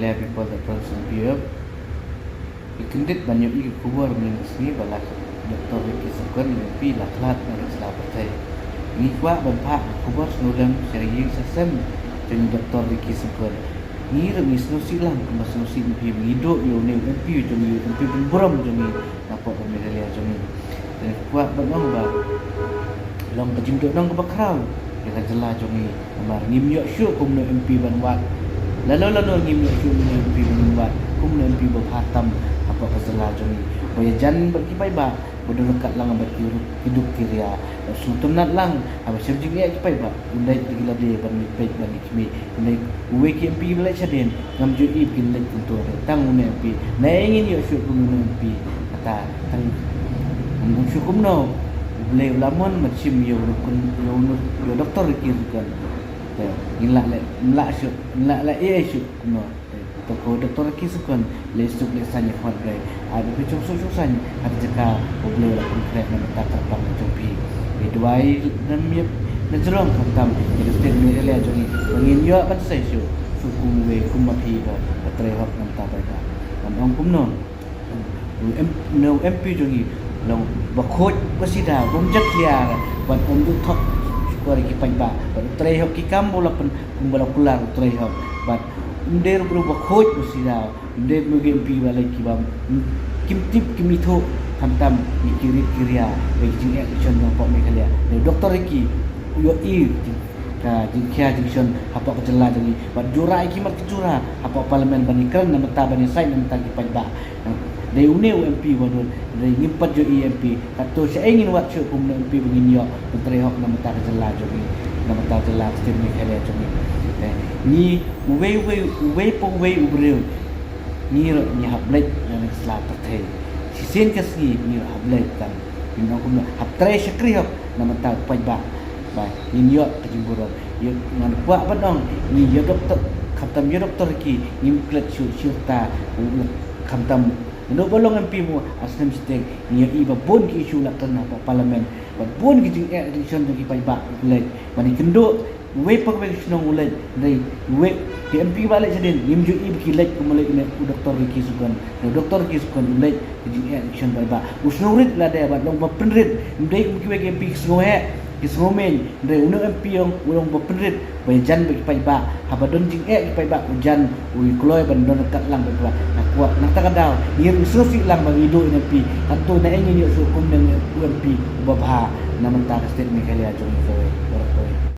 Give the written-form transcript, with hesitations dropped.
Meghalaya people that person view ikendit banyak i kubur sini balak Dr. Ricky Sukun MP laklat ng Isla Patay ni kwa banpa kubur senulang syariyin sasem jeung Dr. Ricky Sukun ni remis no silang kemas no si MP hidup yo ne MP jeung MP buram jeung apa Meghalaya jeung dan kwa banong ba long kejimdok nang kebakrau dengan jelas jeung amar ngimyo syuk kum no MP banwat lalu ngim syuk no MP banwat kum no MP berhatam apa kejelas jeung boya jan berkipai ba berdekat lang hidup kiria sutum nat lang apa sebjing ya kipai ba undai gila dia ban pej ban kimi undai uwe ki MP bela chaden ngam ju ip kin lek tentu tang un MP na ingin yo syuk kum no MP kata tang ngum syuk kum no boleh lamon macam yo doktor kirkan ngilak syuk ngilak syuk no toko doktor kisukan lesuk lesanya hotray ada pecung sususan ada jaka boleh lah konkret nak tak terbang jompi bidwai namnya najerong khatam itu statement ele jongi ngin yo kan sai syuk suku we kumapi ba tray hot nam ta ba kan kum no MP jongi long bakhoj pasida bomjak dia ban du thok kori ki pajba ban tray hok ki kam bola pen kumbala kular tray hok ban der berubah khoj pasida der mugi MP balai ki bam kim tip kimitho khantam ni kiria bagi jing action yang pok Meghalaya ni Dr. Ricky yo i ka jing kya jing apa kejela jadi ban jura ki mat kejura apa parlimen bani kran na mata bani sai na mata ki pajba dari uneu MP wadon dari ngimpat jo MP kato saya ingin wat syuk kum MP begini yo menteri hok na mata kejela jadi na mata kejela stem Meghalaya jadi ni uwe ubreu ni ni hablet yang Isla Patay sisen kasni ni hablet kan ni kum hatre syakri hok na mata pajba ba ni yo kejimburan yo ngan kuat badong ni yo doktor khatam yo doktor ki ngimklet syurta khatam no bolong MP mu asnem stek ni iba pun ki isu nak kena parlimen pun ki jing election ki pajba lek mani kenduk we pagwe snong ulai dai we ki MP balik sedin ngimju ib ki lek kumulai ne Dr. Ricky Sukun Dr. Ricky Sukun ulai ki jing election pajba usnurit la de ba long bapenrit dai ki we MP snohe kismomen dai uno MP yang ulong bapenrit bajan bagi pajba habadon jing pajba ujan ui kloy bandon kat lang pajba kuat nak tak ada dia usufi lang bagi do MP atau na ingin yo sukum dengan MP babha na mentah state Meghalaya jong